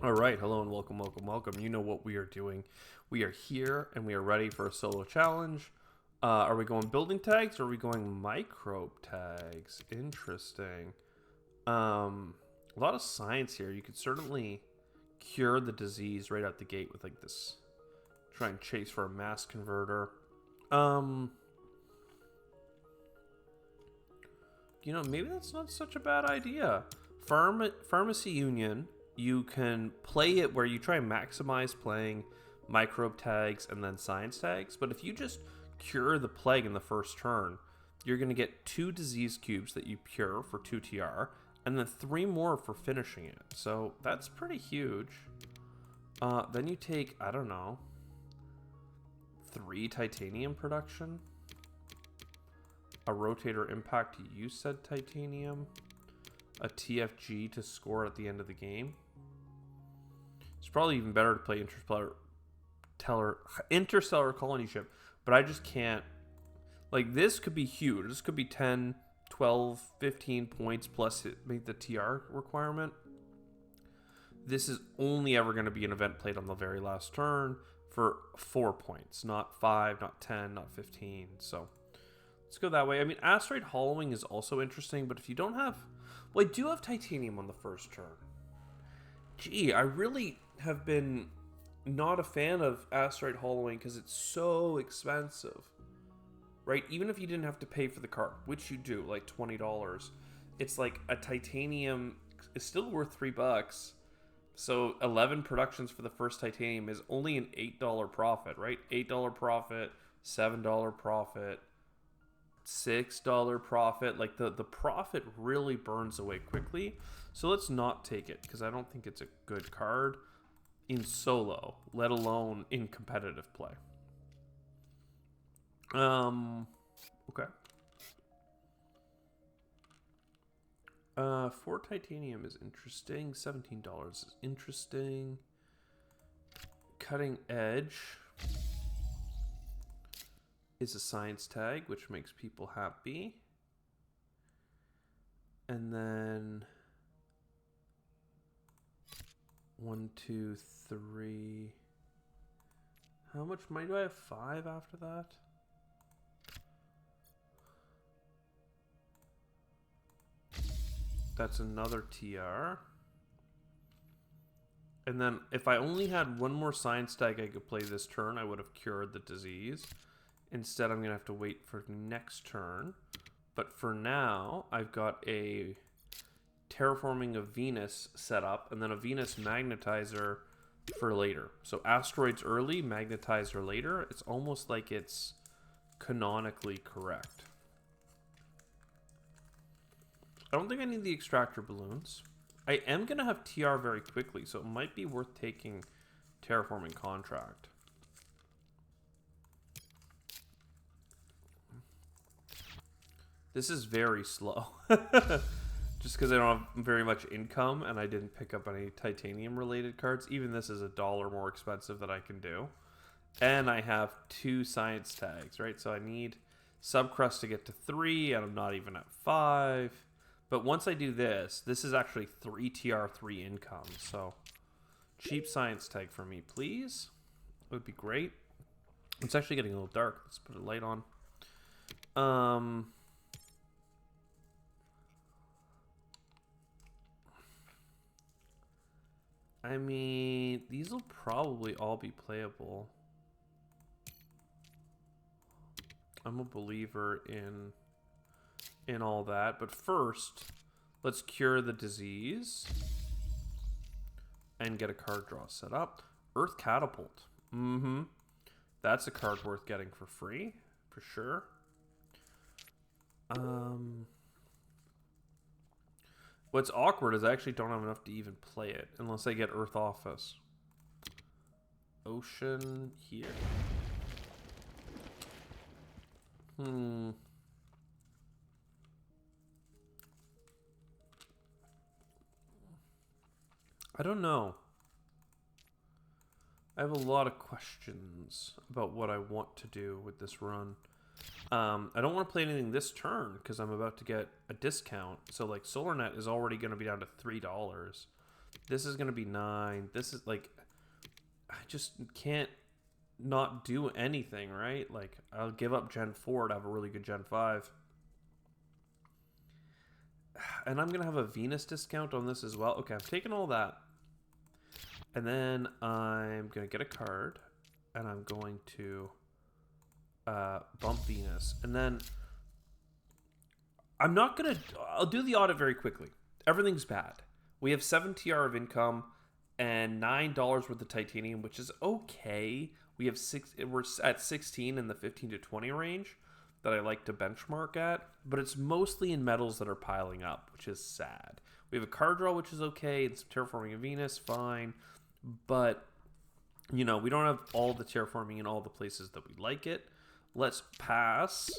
All right, hello and welcome, welcome, welcome. You know what we are doing. We are here and we are ready for a solo challenge. Are we going building tags or are we going microbe tags? Interesting. A lot of science here. You could certainly cure the disease right out the gate with like this. Try and chase for a mass converter. Um, maybe that's not such a bad idea. Pharmacy Union, you can play it where you try and maximize playing microbe tags and then science tags. But if you just cure the plague in the first turn, you're going to get 2 disease cubes that you cure for 2 TR, and then 3 more for finishing it. So that's pretty huge. Then you take, I don't know, 3 titanium production, a rotator impact to use said titanium, a TFG to score at the end of the game. It's probably even better to play interstellar colony ship, but I just can't. Like, this could be huge. This could be 10, 12, 15 points plus make the TR requirement. This is only ever going to be an event played on the very last turn for 4 points, not 5, not 10, not 15. So let's go that way. I mean, asteroid hollowing is also interesting, but if you don't have... Well, I do have titanium on the first turn. Gee, I really have been not a fan of asteroid hollowing because it's so expensive. Right? Even if you didn't have to pay for the card, which you do, like $20, it's like a titanium is still worth $3. So 11 productions for the first titanium is only an $8 profit, right? $8 profit, $7 profit, $6 profit. Like the profit really burns away quickly. So let's not take it because I don't think it's a good card in solo, let alone in competitive play. Okay. 4 titanium is interesting. $17 is interesting. Cutting edge is a science tag, which makes people happy. And then 1, 2, 3. How much money do I have? 5 after that? That's another TR. And then if I only had one more science tag I could play this turn, I would have cured the disease. Instead, I'm going to have to wait for next turn. But for now, I've got a terraforming of Venus set up, and then a Venus magnetizer for later. So asteroids early, magnetizer later. It's almost like it's canonically correct. I don't think I need the extractor balloons. I am going to have TR very quickly, so it might be worth taking terraforming contract. This is very slow. Just because I don't have very much income and I didn't pick up any titanium related cards. Even this is $1 more expensive that I can do. And I have 2 science tags, right? So I need subcrust to get to 3, and I'm not even at 5. But once I do this, this is actually 3 TR3 income. So cheap science tag for me, please. It would be great. It's actually getting a little dark. Let's put a light on. I mean, these will probably all be playable. I'm a believer in all that, but first, let's cure the disease and get a card draw set up. Earth Catapult. That's a card worth getting for free, for sure. What's awkward is I actually don't have enough to even play it unless I get Earth Office. Ocean here. I don't know. I have a lot of questions about what I want to do with this run. I don't want to play anything this turn because I'm about to get a discount. So like SolarNet is already going to be down to $3. This is going to be 9. This is like, I just can't not do anything, right? Like, I'll give up Gen 4 to have a really good Gen 5. And I'm going to have a Venus discount on this as well. Okay, I'm taking all that. And then I'm going to get a card. And I'm going to bump Venus. And then I'm not going to... I'll do the audit very quickly. Everything's bad. We have 7 TR of income and $9 worth of titanium, which is okay. We're at 16 in the 15 to 20 range that I like to benchmark at, but it's mostly in metals that are piling up, which is sad. We have a card draw, which is okay, and some terraforming of Venus, fine, but you know, we don't have all the terraforming in all the places that we like it. Let's pass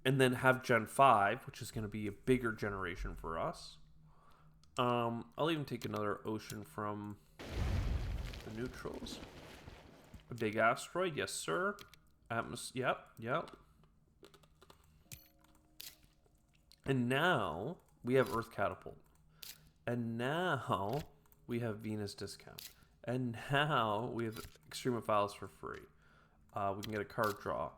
and then have Gen 5, which is going to be a bigger generation for us. I'll even take another ocean from the neutrals. A big asteroid, yes sir. Yep. And now we have Earth Catapult. And now we have Venus Discount. And now we have Extremophiles for free. We can get a card draw.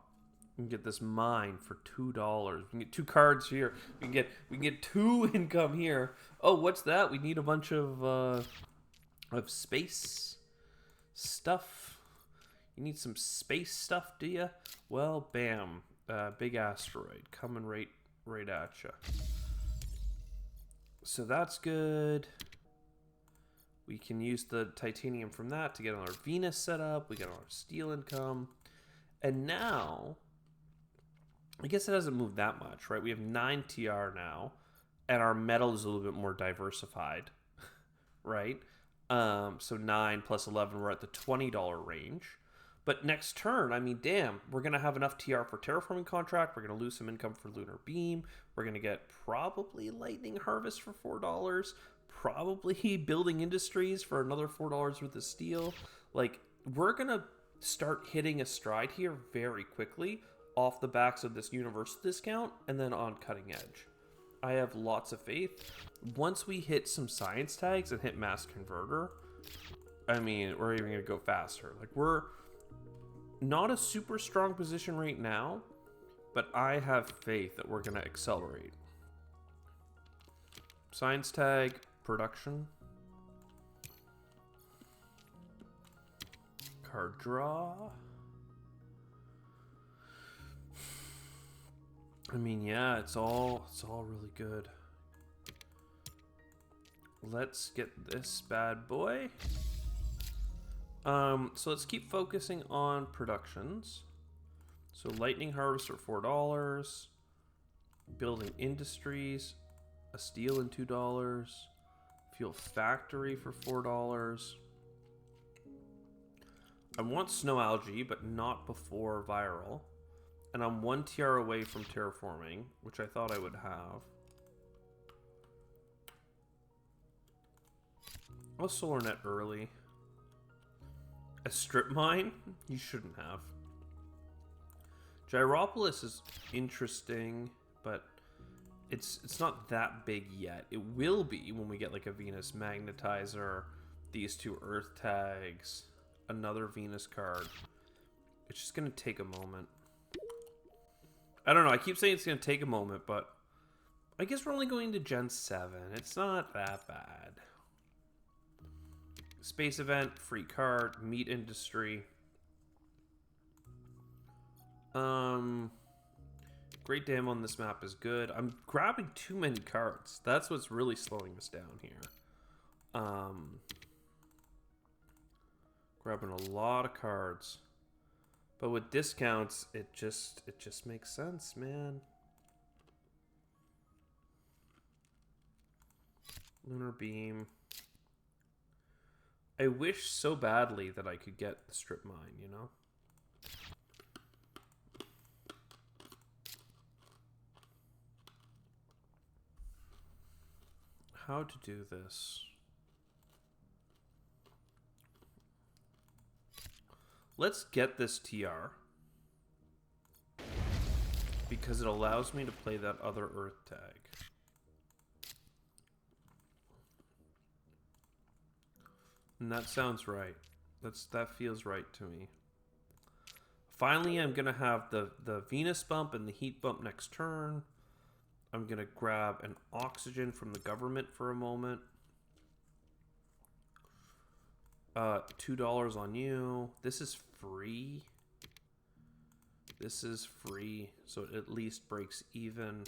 We can get this mine for $2. We can get 2 cards here. We can get 2 income here. Oh, what's that? We need a bunch of space stuff. You need some space stuff, do you? Well, bam. Big asteroid coming right at you. So that's good. We can use the titanium from that to get our Venus set up. We get our steel income. And now, I guess it hasn't moved that much, right? We have 9 TR now, and our metal is a little bit more diversified, right? So 9 plus 11, we're at the $20 range. But next turn, I mean, damn, we're going to have enough TR for Terraforming Contract. We're going to lose some income for Lunar Beam. We're going to get probably Lightning Harvest for $4. Probably Building Industries for another $4 worth of steel. Like, we're going to start hitting a stride here very quickly off the backs of this Universal Discount and then on Cutting Edge. I have lots of faith. Once we hit some science tags and hit Mass Converter, I mean, we're even going to go faster. Like, we're not a super strong position right now, but I have faith that we're going to accelerate. Science tag, production. Card draw. I mean, yeah, it's all really good. Let's get this bad boy. So let's keep focusing on productions. So Lightning Harvest for $4. Building Industries, a steel and $2. Fuel Factory for $4. I want Snow Algae, but not before Viral. And I'm 1 TR away from Terraforming, which I thought I would have. I'll Solar Net early. A strip mine? You shouldn't have. Gyropolis is interesting, but it's not that big yet. It will be when we get like a Venus Magnetizer, these 2 Earth tags, another Venus card. It's just going to take a moment. I don't know. I keep saying it's going to take a moment, but I guess we're only going to Gen 7. It's not that bad. Space event, free card, meat industry. Great Dam on this map is good. I'm grabbing too many cards. That's what's really slowing us down here. Grabbing a lot of cards. But with discounts, it just makes sense, man. Lunar Beam. I wish so badly that I could get the strip mine, you know? How to do this? Let's get this TR. Because it allows me to play that other Earth tag. And that sounds right. That feels right to me. Finally, I'm going to have the Venus bump and the heat bump next turn. I'm going to grab an oxygen from the government for a moment. $2 on you. This is free. This is free, so it at least breaks even.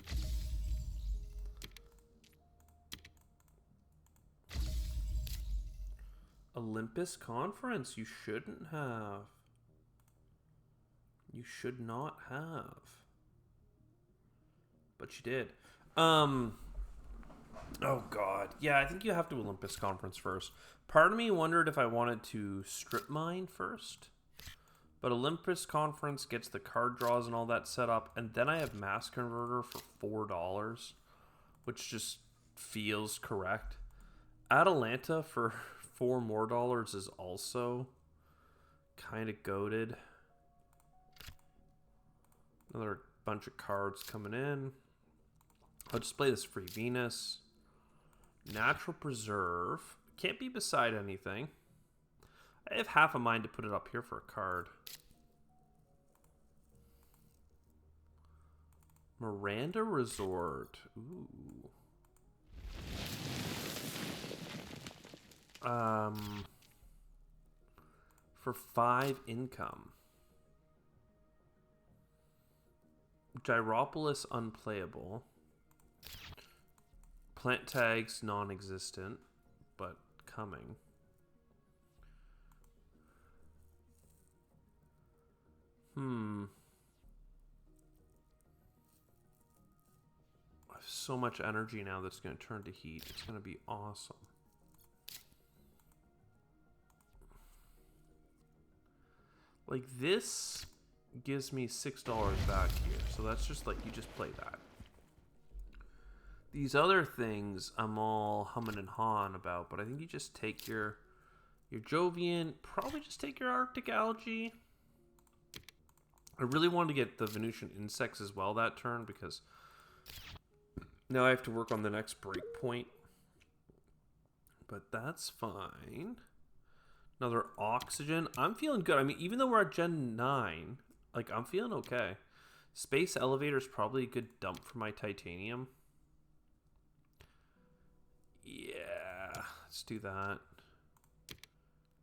Olympus Conference, you shouldn't have. You should not have. But you did. Oh god. Yeah, I think you have to Olympus Conference first. Part of me wondered if I wanted to strip mine first. But Olympus Conference gets the card draws and all that set up, and then I have Mass Converter for $4, which just feels correct. Atalanta for $4 more is also kind of goated. Another bunch of cards coming in. I'll just play this free Venus. Natural Preserve. Can't be beside anything. I have half a mind to put it up here for a card. Miranda Resort. Ooh. For 5 income. Gyropolis unplayable. Plant tags non-existent, but coming. I have so much energy now that's going to turn to heat. It's going to be awesome. Like, this gives me $6 back here. So that's just like, you just play that. These other things I'm all humming and hawing about, but I think you just take your Jovian, probably just take your Arctic Algae. I really wanted to get the Venusian Insects as well that turn, because now I have to work on the next break point. But that's fine. Another oxygen. I'm feeling good. I mean, even though we're at Gen 9, like, I'm feeling okay. Space Elevator is probably a good dump for my titanium. Yeah, let's do that.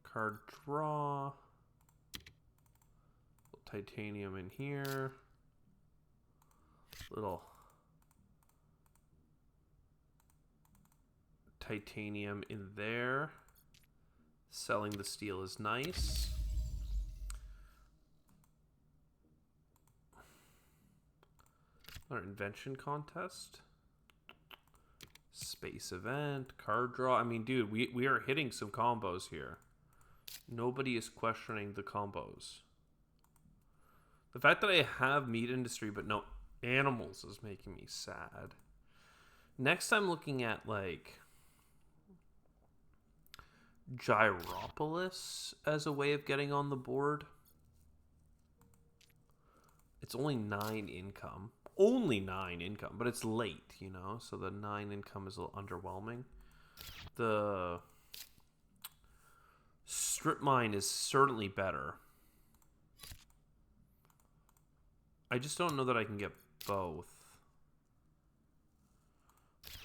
Card draw. Titanium in here. Little titanium in there. Selling the steel is nice. Our invention contest. Space event. Card draw. I mean, dude, we are hitting some combos here. Nobody is questioning the combos. The fact that I have meat industry but no animals is making me sad. Next, I'm looking at, like, Gyropolis as a way of getting on the board. It's only 9 income. Only 9 income, but it's late, you know? So the 9 income is a little underwhelming. The strip mine is certainly better. I just don't know that I can get both.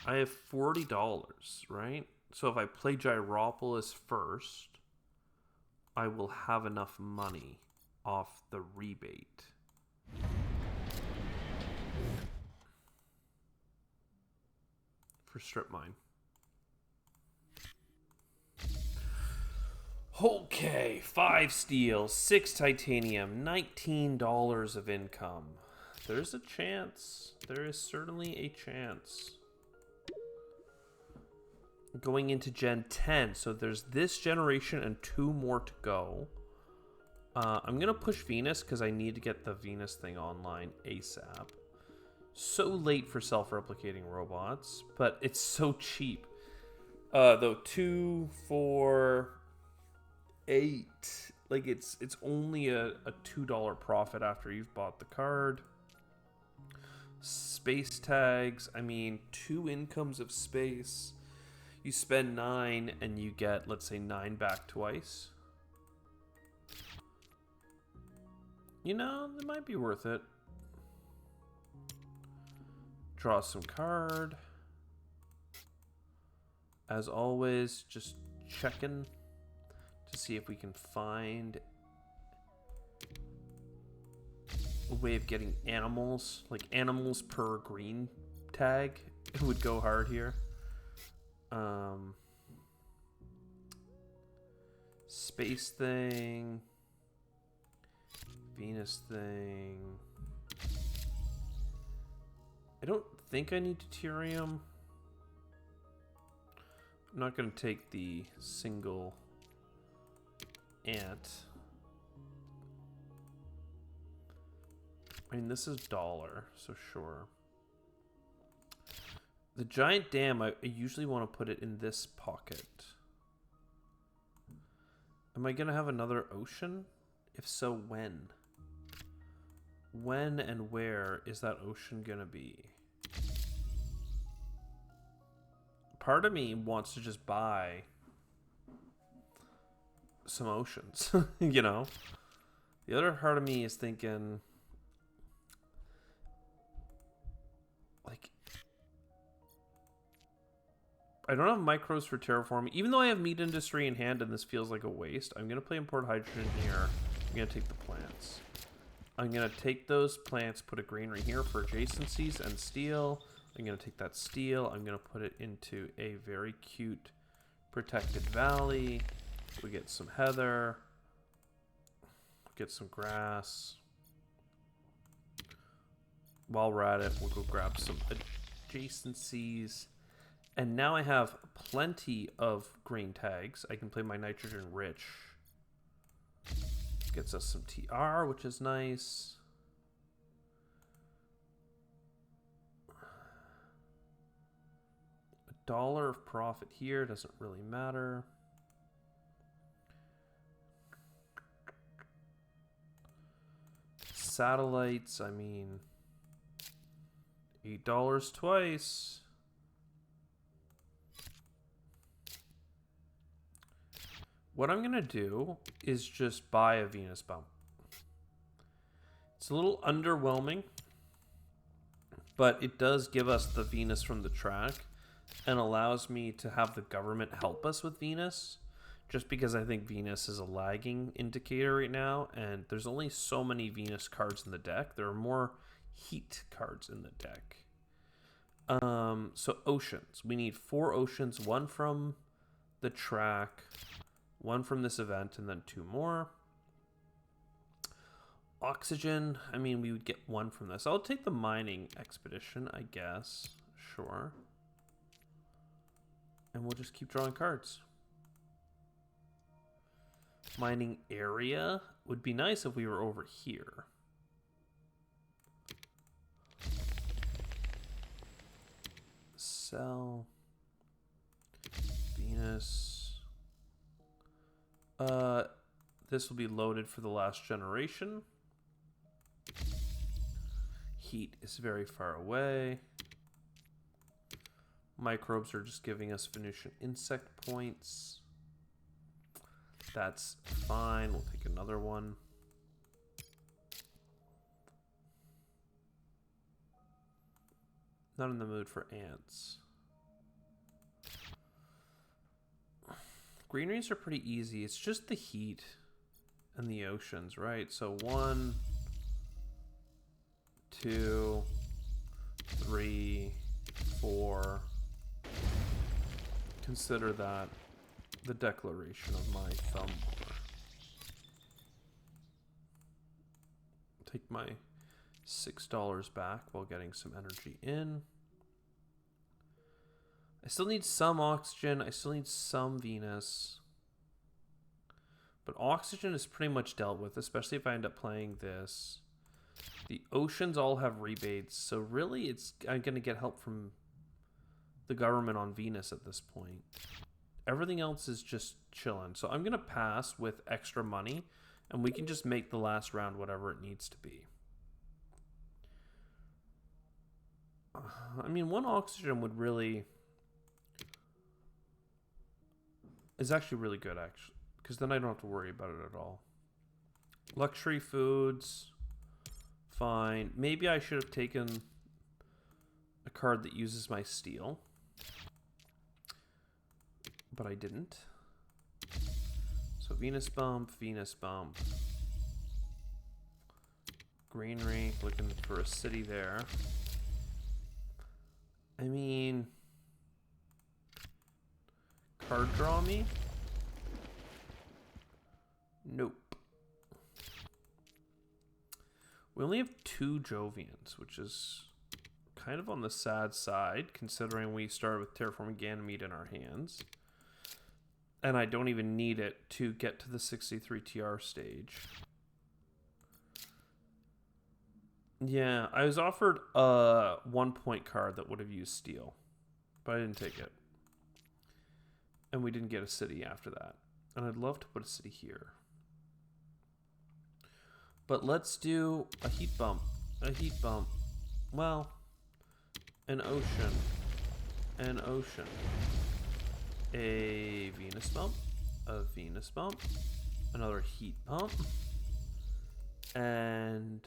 I have $40, right? So if I play Gyropolis first, I will have enough money off the rebate. For strip mine. Okay, 5 steel, 6 titanium, $19 of income. There's a chance. There is certainly a chance. Going into Gen 10, so there's this generation and 2 more to go. I'm going to push Venus because I need to get the Venus thing online ASAP. So late for self-replicating robots, but it's so cheap. Though 2, 4, 8, like it's only a $2 profit after you've bought the card. Space tags, I mean, 2 incomes of space. You spend 9 and you get, let's say, 9 back twice. You know, it might be worth it. Draw some card. As always, just checking to see if we can find a way of getting animals. Like animals per green tag. It would go hard here. Space thing. Venus thing. I don't think I need deuterium. I'm not going to take the single ant. I mean, this is dollar, so sure. The giant dam, I usually want to put it in this pocket. Am I going to have another ocean? If so, when? When and where is that ocean going to be? Part of me wants to just buy some oceans, you know? The other part of me is thinking, like, I don't have micros for terraforming. Even though I have meat industry in hand and this feels like a waste, I'm going to play import hydrogen here. I'm going to take the plants. I'm going to take those plants, put a greenery here for adjacencies and steel. I'm going to take that steel. I'm going to put it into a very cute protected valley. We get some heather. Get some grass. While we're at it, we'll go grab some adjacencies. And now I have plenty of green tags. I can play my nitrogen rich. Gets us some TR, which is nice. $1 of profit here doesn't really matter. Satellites, I mean, $8 twice. What I'm going to do is just buy a Venus bump. It's a little underwhelming, but it does give us the Venus from the track and allows me to have the government help us with Venus, just because I think Venus is a lagging indicator right now, and there's only so many Venus cards in the deck. There are more heat cards in the deck. So oceans. We need 4 oceans, 1 from the track, 1 from this event, and then 2 more. Oxygen, I mean, we would get 1 from this. I'll take the mining expedition, I guess. Sure. And we'll just keep drawing cards. Mining area would be nice if we were over here. Sell. Venus. This will be loaded for the last generation. Heat is very far away. Microbes are just giving us Venusian insect points. That's fine. We'll take another one. Not in the mood for ants. Greeneries are pretty easy. It's just the heat and the oceans, right? So 1, 2, 3, 4. Consider that the declaration of my thumb war. Take my $6 back while getting some energy in. I still need some oxygen. I still need some Venus. But oxygen is pretty much dealt with, especially if I end up playing this. The oceans all have rebates, so really I'm going to get help from the government on Venus at this point. Everything else is just chilling. So I'm going to pass with extra money, and we can just make the last round whatever it needs to be. I mean, 1 oxygen would really is actually really good, actually, because then I don't have to worry about it at all. Luxury foods, fine. Maybe I should have taken a card that uses my steel, but I didn't. So Venus Bump, Venus Bump. Green Rink, looking for a city there. I mean, card draw me? Nope. We only have 2 Jovians, which is kind of on the sad side, considering we started with Terraforming Ganymede in our hands. And I don't even need it to get to the 63 TR stage. Yeah, I was offered a 1-point card that would have used steel, but I didn't take it. And we didn't get a city after that. And I'd love to put a city here. But let's do a heat bump. A heat bump. Well, an ocean. An ocean. A Venus bump. A Venus bump. Another heat bump. And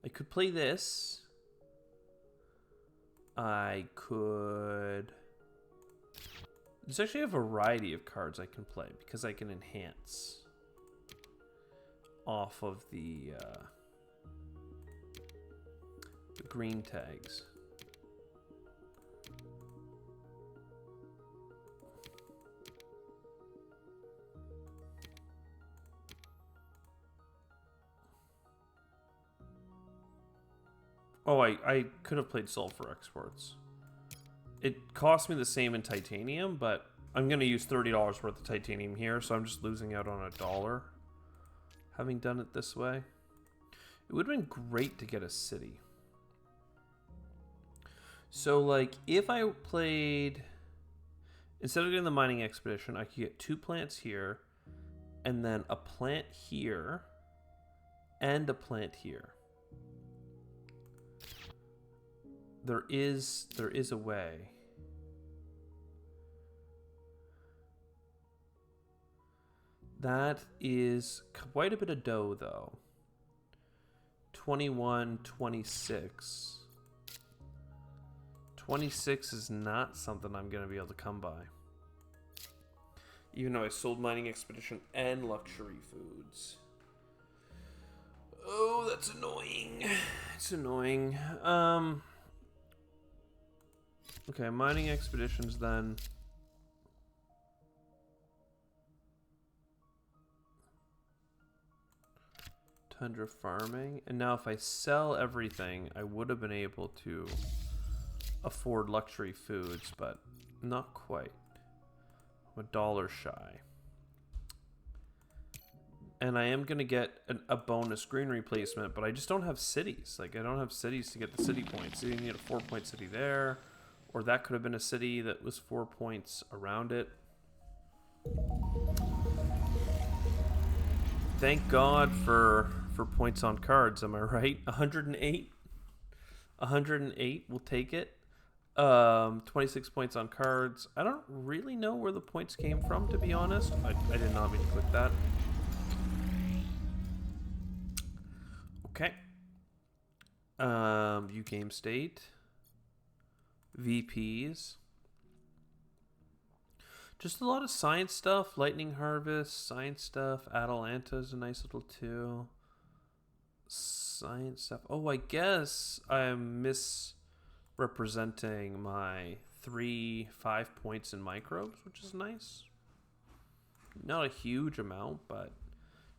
I could play this. I could... There's actually a variety of cards I can play because I can enhance off of the green tags. Oh, I could have played Sulfur Exports. It cost me the same in titanium, but I'm going to use $30 worth of titanium here, so I'm just losing out on $1 having done it this way. It would have been great to get a city. So, like, if I played... Instead of getting the mining expedition, I could get 2 plants here, and then a plant here, and a plant here. There is a way. That is quite a bit of dough, though. 21, 26. 26 is not something I'm going to be able to come by. Even though I sold Mining Expedition and Luxury Foods. Oh, that's annoying. It's annoying. Okay, Mining Expeditions then. Tundra Farming. And now if I sell everything, I would have been able to afford Luxury Foods, but not quite. I'm $1 shy. And I am going to get a bonus green replacement, but I just don't have cities. Like, I don't have cities to get the city points. You need a 4-point city there. Or that could have been a city that was 4 points around it. Thank God for points on cards, am I right? 108? 108, we'll take it. 26 points on cards. I don't really know where the points came from, to be honest. I did not mean to click that. Okay. View game state. VPs. Just a lot of science stuff. Lightning Harvest, science stuff. Atalanta's a nice little 2. Science stuff. Oh, I guess I'm misrepresenting my 3 5 points in microbes, which is nice. Not a huge amount, but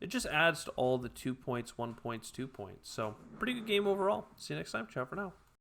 it just adds to all the 2 points, 1 points, 2 points. So, pretty good game overall. See you next time. Ciao for now.